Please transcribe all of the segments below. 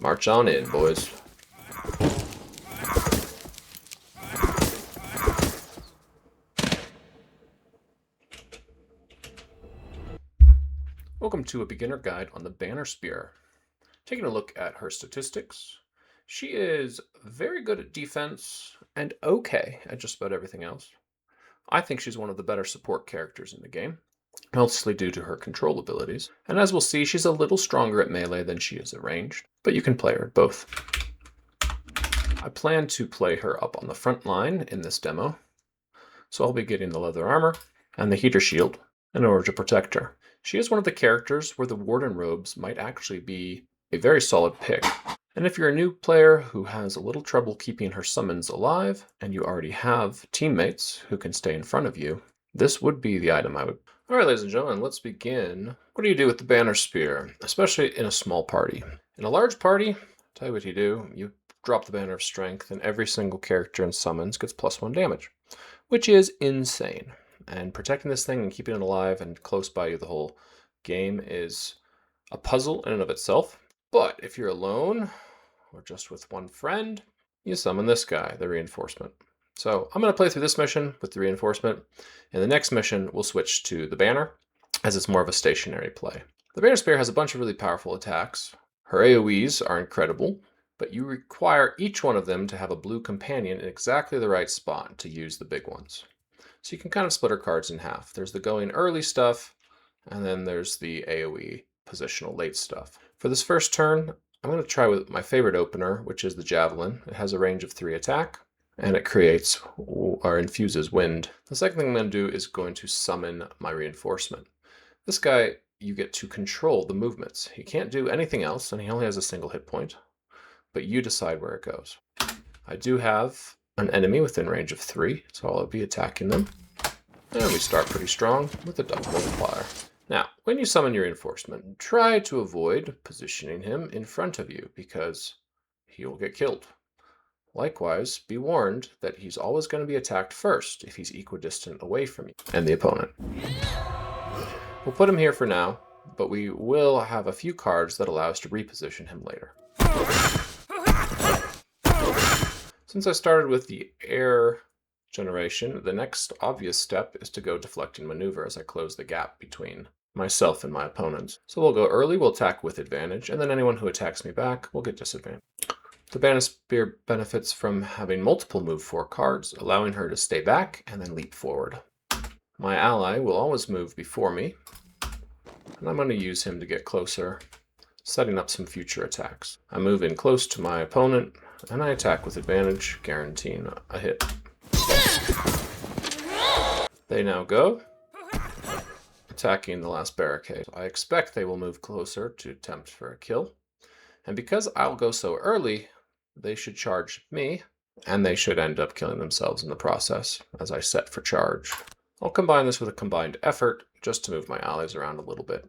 March on in, boys. Welcome to a beginner guide on the Banner Spear. Taking a look at her statistics, she is very good at defense and okay at just about everything else. I think she's one of the better support characters in the game, mostly due to her control abilities. And as we'll see, she's a little stronger at melee than she is at ranged, but you can play her at both. I plan to play her up on the front line in this demo, so I'll be getting the leather armor and the heater shield in order to protect her. She is one of the characters where the Warden robes might actually be a very solid pick. And if you're a new player who has a little trouble keeping her summons alive, and you already have teammates who can stay in front of you, this would be the item I would. Alright, ladies and gentlemen, let's begin. What do you do with the Banner Spear, especially in a small party? In a large party, I'll tell you what you do. You drop the Banner of Strength, and every single character in summons gets +1 damage, which is insane. And protecting this thing and keeping it alive and close by you the whole game is a puzzle in and of itself. But if you're alone, or just with one friend, you summon this guy, the Reinforcement. So I'm going to play through this mission with the Reinforcement. In the next mission, we'll switch to the Banner, as it's more of a stationary play. The Banner Spear has a bunch of really powerful attacks. Her AoEs are incredible, but you require each one of them to have a blue companion in exactly the right spot to use the big ones. So you can kind of split her cards in half. There's the going early stuff, and then there's the AoE positional late stuff. For this first turn, I'm going to try with my favorite opener, which is the Javelin. It has a range of 3 attack, and it creates or infuses wind. The second thing I'm going to do is going to summon my Reinforcement. This guy, you get to control the movements. He can't do anything else, and he only has a single hit point, but you decide where it goes. I do have an enemy within range of 3, so I'll be attacking them. And we start pretty strong with a double multiplier. Now, when you summon your Reinforcement, try to avoid positioning him in front of you because he will get killed. Likewise, be warned that he's always going to be attacked first if he's equidistant away from you and the opponent. We'll put him here for now, but we will have a few cards that allow us to reposition him later. Since I started with the air generation, the next obvious step is to go deflecting maneuver as I close the gap between myself and my opponents. So we'll go early, we'll attack with advantage, and then anyone who attacks me back will get disadvantage. The Banner Spear benefits from having multiple move 4 cards, allowing her to stay back and then leap forward. My ally will always move before me, and I'm going to use him to get closer, setting up some future attacks. I move in close to my opponent, and I attack with advantage, guaranteeing a hit. They now go, attacking the last barricade. I expect they will move closer to attempt for a kill. And because I'll go so early, they should charge me, and they should end up killing themselves in the process as I set for charge. I'll combine this with a combined effort just to move my allies around a little bit.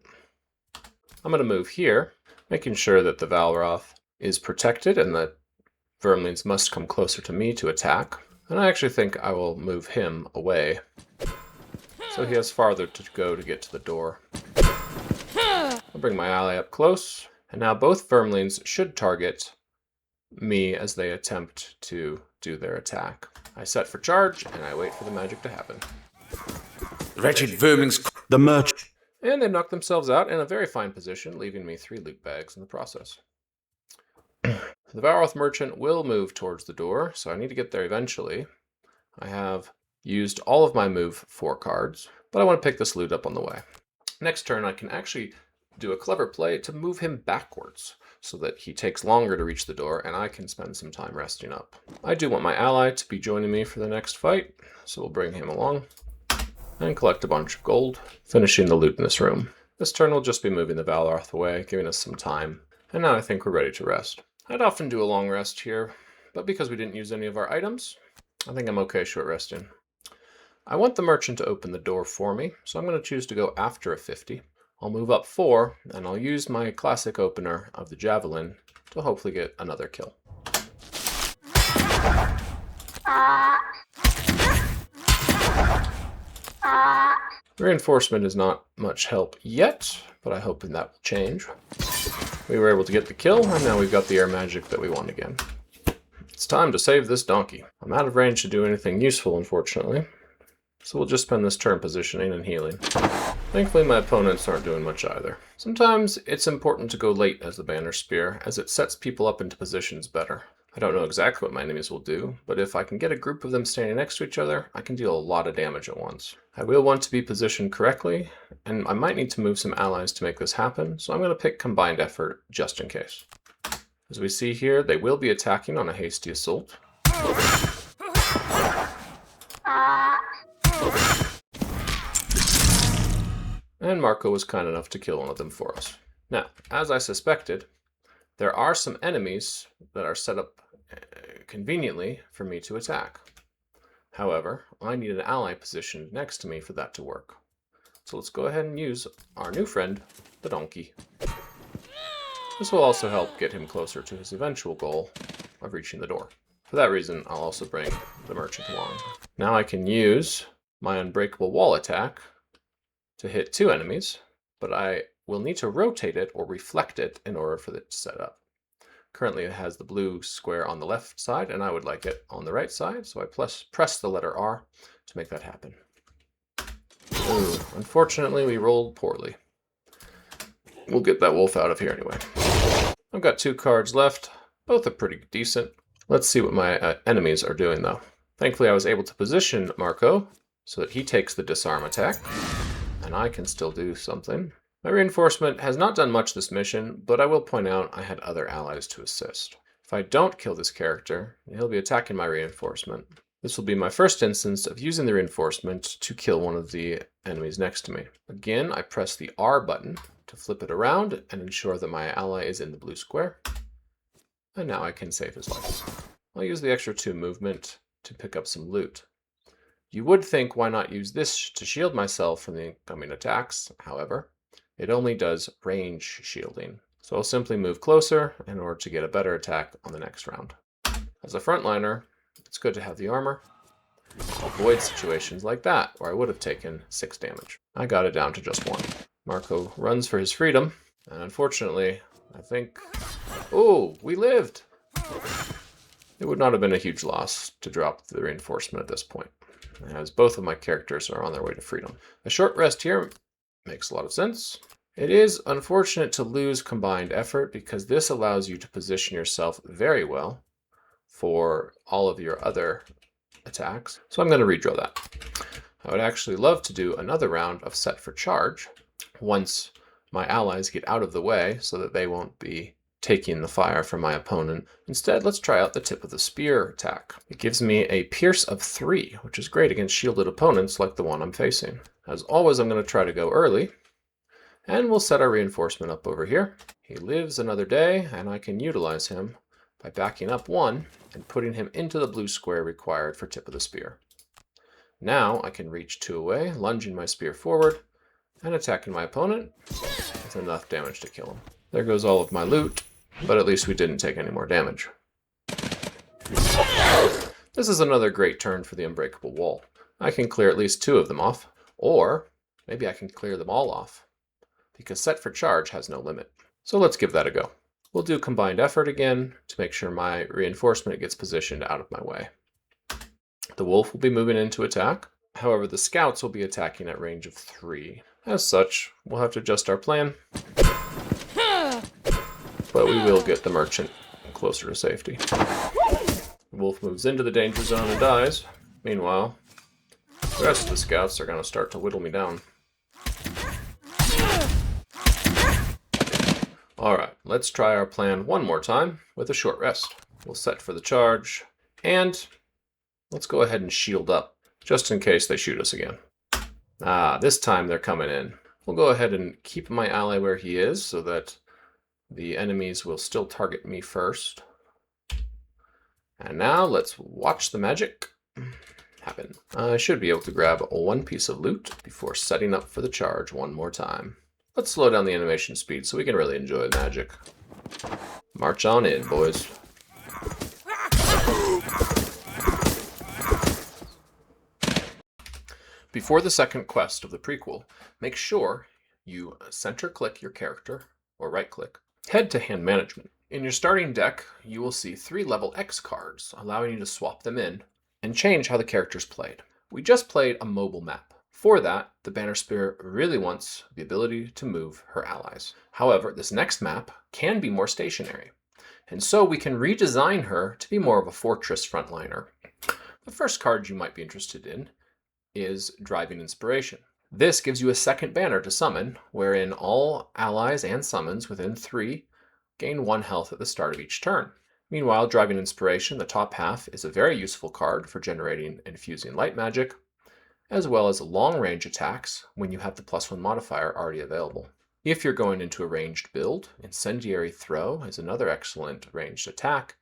I'm going to move here, making sure that the Valroth is protected and that Vermlings must come closer to me to attack, and I actually think I will move him away, so he has farther to go to get to the door. I'll bring my ally up close, and now both Vermlings should target me as they attempt to do their attack. I set for charge, and I wait for the magic to happen. Wretched vermings, the merchant. And they knock themselves out in a very fine position, leaving me 3 loot bags in the process. The Valroth Merchant will move towards the door, so I need to get there eventually. I have used all of my move 4 cards, but I want to pick this loot up on the way. Next turn, I can actually do a clever play to move him backwards, so that he takes longer to reach the door, and I can spend some time resting up. I do want my ally to be joining me for the next fight, so we'll bring him along, and collect a bunch of gold, finishing the loot in this room. This turn will just be moving the Valroth away, giving us some time, and now I think we're ready to rest. I'd often do a long rest here, but because we didn't use any of our items, I think I'm okay short resting. I want the merchant to open the door for me, so I'm going to choose to go after a 50. I'll move up 4, and I'll use my classic opener of the Javelin to hopefully get another kill. Reinforcement is not much help yet, but I'm hoping that will change. We were able to get the kill, and now we've got the air magic that we want again. It's time to save this donkey. I'm out of range to do anything useful, unfortunately. So we'll just spend this turn positioning and healing. Thankfully, my opponents aren't doing much either. Sometimes it's important to go late as the Banner Spear, as it sets people up into positions better. I don't know exactly what my enemies will do, but if I can get a group of them standing next to each other, I can deal a lot of damage at once. I will want to be positioned correctly, and I might need to move some allies to make this happen, so I'm going to pick Combined Effort just in case. As we see here, they will be attacking on a hasty assault. And Marco was kind enough to kill one of them for us. Now, as I suspected, there are some enemies that are set up conveniently for me to attack. However, I need an ally positioned next to me for that to work. So let's go ahead and use our new friend, the donkey. This will also help get him closer to his eventual goal of reaching the door. For that reason, I'll also bring the merchant along. Now I can use my unbreakable wall attack to hit 2 enemies, but I will need to rotate it or reflect it in order for it to set up. Currently it has the blue square on the left side, and I would like it on the right side, so I press the letter R to make that happen. Ooh, unfortunately we rolled poorly. We'll get that wolf out of here anyway. I've got 2 cards left. Both are pretty decent. Let's see what my enemies are doing though. Thankfully I was able to position Marco so that he takes the disarm attack, and I can still do something. My reinforcement has not done much this mission, but I will point out I had other allies to assist. If I don't kill this character, he'll be attacking my reinforcement. This will be my first instance of using the reinforcement to kill one of the enemies next to me. Again, I press the R button to flip it around and ensure that my ally is in the blue square. And now I can save his life. I'll use the extra 2 movement to pick up some loot. You would think, why not use this to shield myself from the incoming attacks? However, it only does range shielding. So I'll simply move closer in order to get a better attack on the next round. As a frontliner, it's good to have the armor. Avoid situations like that, where I would have taken 6 damage. I got it down to just 1. Marco runs for his freedom, and unfortunately, I think... Oh, we lived! It would not have been a huge loss to drop the reinforcement at this point, as both of my characters are on their way to freedom. A short rest here makes a lot of sense. It is unfortunate to lose combined effort because this allows you to position yourself very well for all of your other attacks. So I'm going to redraw that. I would actually love to do another round of set for charge once my allies get out of the way so that they won't be taking the fire from my opponent. Instead, let's try out the tip of the spear attack. It gives me a pierce of 3, which is great against shielded opponents like the one I'm facing. As always, I'm going to try to go early, and we'll set our reinforcement up over here. He lives another day, and I can utilize him by backing up 1 and putting him into the blue square required for tip of the spear. Now I can reach 2 away, lunging my spear forward and attacking my opponent with enough damage to kill him. There goes all of my loot, but at least we didn't take any more damage. This is another great turn for the unbreakable wall. I can clear at least 2 of them off, or maybe I can clear them all off, because set for charge has no limit. So let's give that a go. We'll do combined effort again to make sure my reinforcement gets positioned out of my way. The wolf will be moving in to attack. However, the scouts will be attacking at range of 3. As such, we'll have to adjust our plan, but we will get the merchant closer to safety. The wolf moves into the danger zone and dies. Meanwhile, the rest of the scouts are going to start to whittle me down. Alright, let's try our plan one more time with a short rest. We'll set for the charge, and let's go ahead and shield up, just in case they shoot us again. This time they're coming in. We'll go ahead and keep my ally where he is so that the enemies will still target me first. And now let's watch the magic happen. I should be able to grab 1 piece of loot before setting up for the charge one more time. Let's slow down the animation speed so we can really enjoy the magic. March on in, boys. Before the second quest of the prequel, make sure you center click your character, or right click, Head to hand management. In your starting deck, you will see 3 level X cards, allowing you to swap them in and change how the character's played. We just played a mobile map. For that, the Banner Spear really wants the ability to move her allies. However, this next map can be more stationary, and so we can redesign her to be more of a fortress frontliner. The first card you might be interested in is Driving Inspiration. This gives you a second banner to summon, wherein all allies and summons within 3 gain 1 health at the start of each turn. Meanwhile, Driving Inspiration, the top half, is a very useful card for generating and fusing light magic, as well as long-range attacks when you have the +1 modifier already available. If you're going into a ranged build, Incendiary Throw is another excellent ranged attack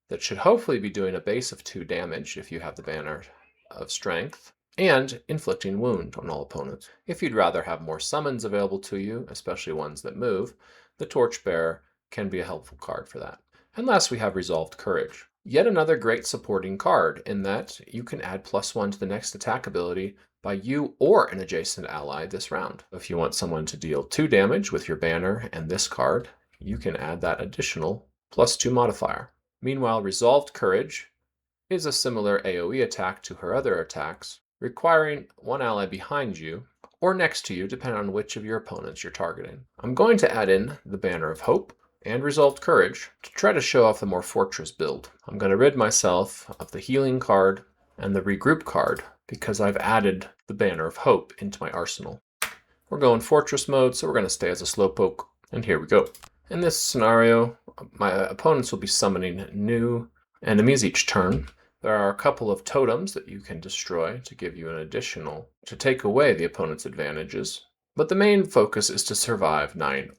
that should hopefully be doing a base of 2 damage if you have the banner of Strength, and inflicting wound on all opponents. If you'd rather have more summons available to you, especially ones that move, the Torchbearer can be a helpful card for that. And last we have Resolved Courage. Yet another great supporting card in that you can add +1 to the next attack ability by you or an adjacent ally this round. If you want someone to deal 2 damage with your banner and this card, you can add that additional +2 modifier. Meanwhile, Resolved Courage is a similar AoE attack to her other attacks, requiring 1 ally behind you or next to you, depending on which of your opponents you're targeting. I'm going to add in the Banner of Hope and Resolved Courage to try to show off the more fortress build. I'm going to rid myself of the healing card and the regroup card because I've added the Banner of Hope into my arsenal. We're going fortress mode, so we're going to stay as a slowpoke, and here we go. In this scenario, my opponents will be summoning new enemies each turn. There are a couple of totems that you can destroy to give you an additional, to take away the opponent's advantages, but the main focus is to survive 9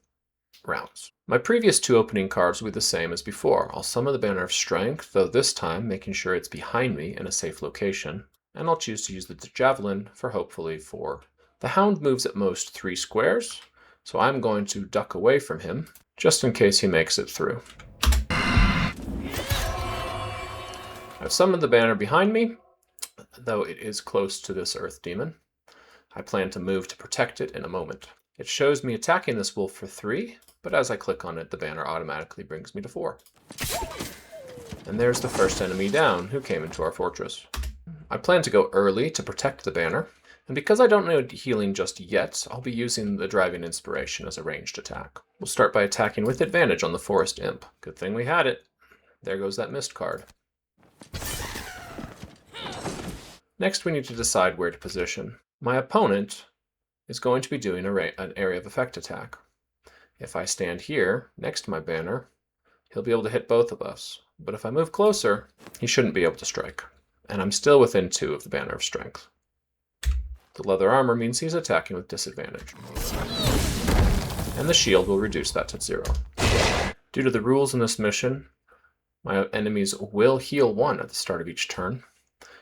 rounds. My previous 2 opening cards will be the same as before. I'll summon the Banner of Strength, though this time making sure it's behind me in a safe location, and I'll choose to use the Javelin for hopefully 4. The Hound moves at most 3 squares, so I'm going to duck away from him, just in case he makes it through. I've summoned the banner behind me, though it is close to this Earth Demon. I plan to move to protect it in a moment. It shows me attacking this wolf for 3, but as I click on it, the banner automatically brings me to 4. And there's the first enemy down, who came into our fortress. I plan to go early to protect the banner, and because I don't need healing just yet, I'll be using the Driving Inspiration as a ranged attack. We'll start by attacking with advantage on the Forest Imp. Good thing we had it. There goes that mist card. Next, we need to decide where to position. My opponent is going to be doing an area of effect attack. If I stand here, next to my banner, he'll be able to hit both of us. But if I move closer, he shouldn't be able to strike. And I'm still within 2 of the Banner of Strength. The leather armor means he's attacking with disadvantage. And the shield will reduce that to 0. Due to the rules in this mission, my enemies will heal 1 at the start of each turn.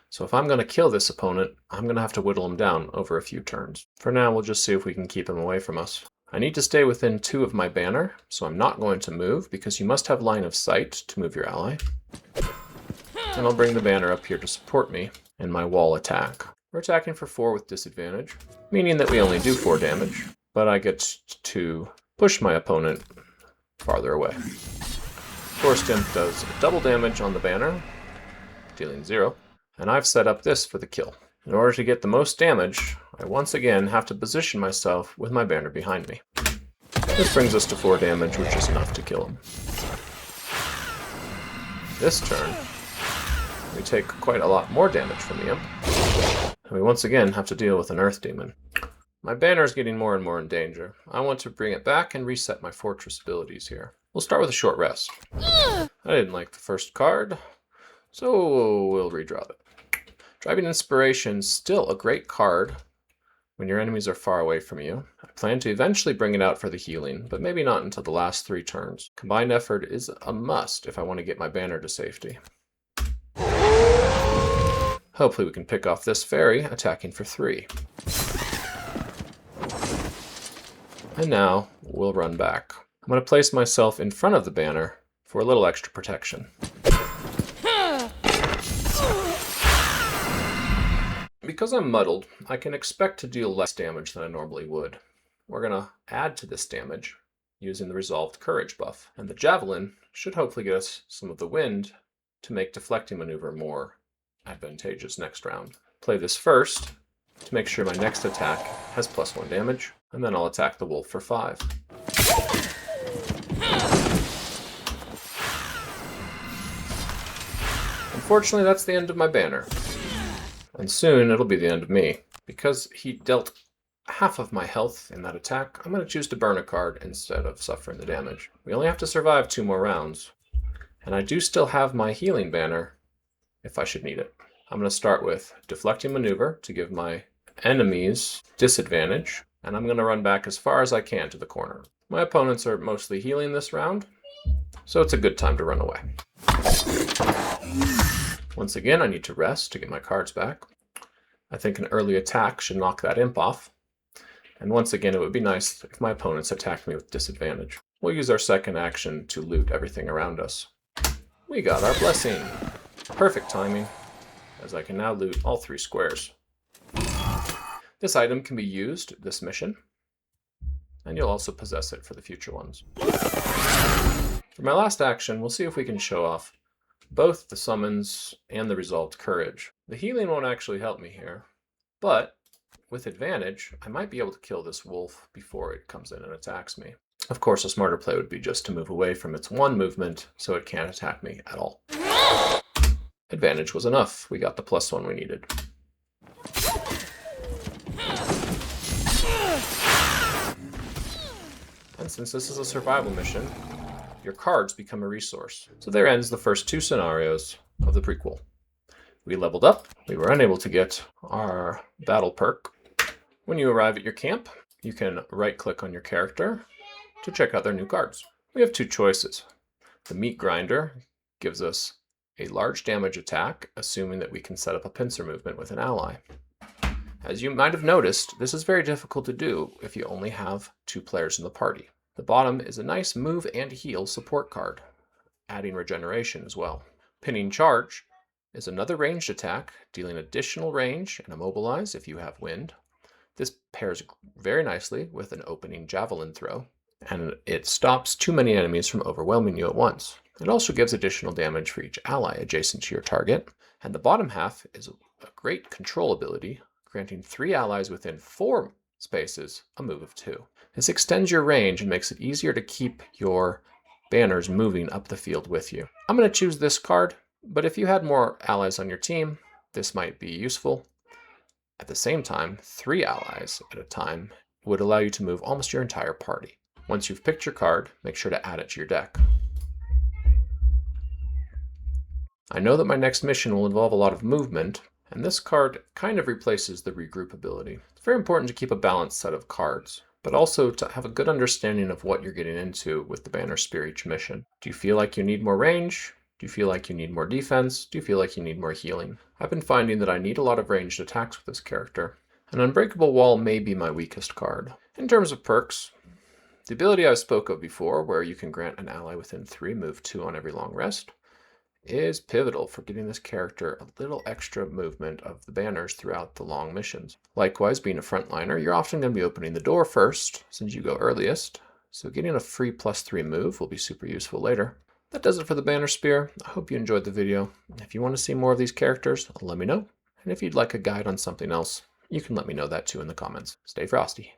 So if I'm going to kill this opponent, I'm going to have to whittle him down over a few turns. For now, we'll just see if we can keep him away from us. I need to stay within 2 of my banner, so I'm not going to move, because you must have line of sight to move your ally. And I'll bring the banner up here to support me in my wall attack. We're attacking for 4 with disadvantage, meaning that we only do 4 damage, but I get to push my opponent farther away. Forest Imp does double damage on the banner, dealing 0, and I've set up this for the kill. In order to get the most damage, I once again have to position myself with my banner behind me. This brings us to 4 damage, which is enough to kill him. This turn, we take quite a lot more damage from the imp, and we once again have to deal with an Earth Demon. My banner is getting more and more in danger. I want to bring it back and reset my fortress abilities here. We'll start with a short rest. I didn't like the first card, so we'll redraw it. Driving Inspiration is still a great card when your enemies are far away from you. I plan to eventually bring it out for the healing, but maybe not until the last 3 turns. Combined Effort is a must if I want to get my banner to safety. Hopefully we can pick off this fairy, attacking for 3. And now we'll run back. I'm going to place myself in front of the banner for a little extra protection. Because I'm muddled, I can expect to deal less damage than I normally would. We're going to add to this damage using the Resolved Courage buff. And the Javelin should hopefully get us some of the wind to make deflecting maneuver more advantageous next round. Play this first to make sure my next attack has +1 damage, and then I'll attack the wolf for 5. Unfortunately, that's the end of my banner. And soon it'll be the end of me. Because he dealt half of my health in that attack, I'm going to choose to burn a card instead of suffering the damage. We only have to survive 2 more rounds. And I do still have my healing banner if I should need it. I'm going to start with Deflecting Maneuver to give my enemies disadvantage, and I'm going to run back as far as I can to the corner. My opponents are mostly healing this round, so it's a good time to run away. Once again, I need to rest to get my cards back. I think an early attack should knock that imp off. And once again, it would be nice if my opponents attacked me with disadvantage. We'll use our second action to loot everything around us. We got our blessing. Perfect timing, as I can now loot all 3 squares. This item can be used this mission, and you'll also possess it for the future ones. For my last action, we'll see if we can show off both the summons and the Resolved Courage. The healing won't actually help me here, but with advantage, I might be able to kill this wolf before it comes in and attacks me. Of course, a smarter play would be just to move away from its 1 movement so it can't attack me at all. Advantage was enough. We got the +1 we needed. And since this is a survival mission, your cards become a resource. So there ends the first 2 scenarios of the prequel. We leveled up. We were unable to get our battle perk. When you arrive at your camp, you can right-click on your character to check out their new cards. We have 2 choices. The Meat Grinder gives us a large damage attack, assuming that we can set up a pincer movement with an ally. As you might have noticed, this is very difficult to do if you only have 2 players in the party. The bottom is a nice move and heal support card, adding regeneration as well. Pinning Charge is another ranged attack, dealing additional range and immobilize if you have wind. This pairs very nicely with an opening javelin throw, and it stops too many enemies from overwhelming you at once. It also gives additional damage for each ally adjacent to your target. And the bottom half is a great control ability, granting 3 allies within 4 spaces a move of 2. This extends your range and makes it easier to keep your banners moving up the field with you. I'm going to choose this card, but if you had more allies on your team, this might be useful. At the same time, 3 allies at a time would allow you to move almost your entire party. Once you've picked your card, make sure to add it to your deck. I know that my next mission will involve a lot of movement, and this card kind of replaces the regroup ability. It's very important to keep a balanced set of cards, but also to have a good understanding of what you're getting into with the Banner Spear each mission. Do you feel like you need more range? Do you feel like you need more defense? Do you feel like you need more healing? I've been finding that I need a lot of ranged attacks with this character. An Unbreakable Wall may be my weakest card. In terms of perks, the ability I spoke of before, where you can grant an ally within 3 move 2 on every long rest, is pivotal for giving this character a little extra movement of the banners throughout the long missions. Likewise, being a frontliner, you're often going to be opening the door first, since you go earliest, so getting a free +3 move will be super useful later. That does it for the Banner Spear. I hope you enjoyed the video. If you want to see more of these characters, let me know. And if you'd like a guide on something else, you can let me know that too in the comments. Stay frosty.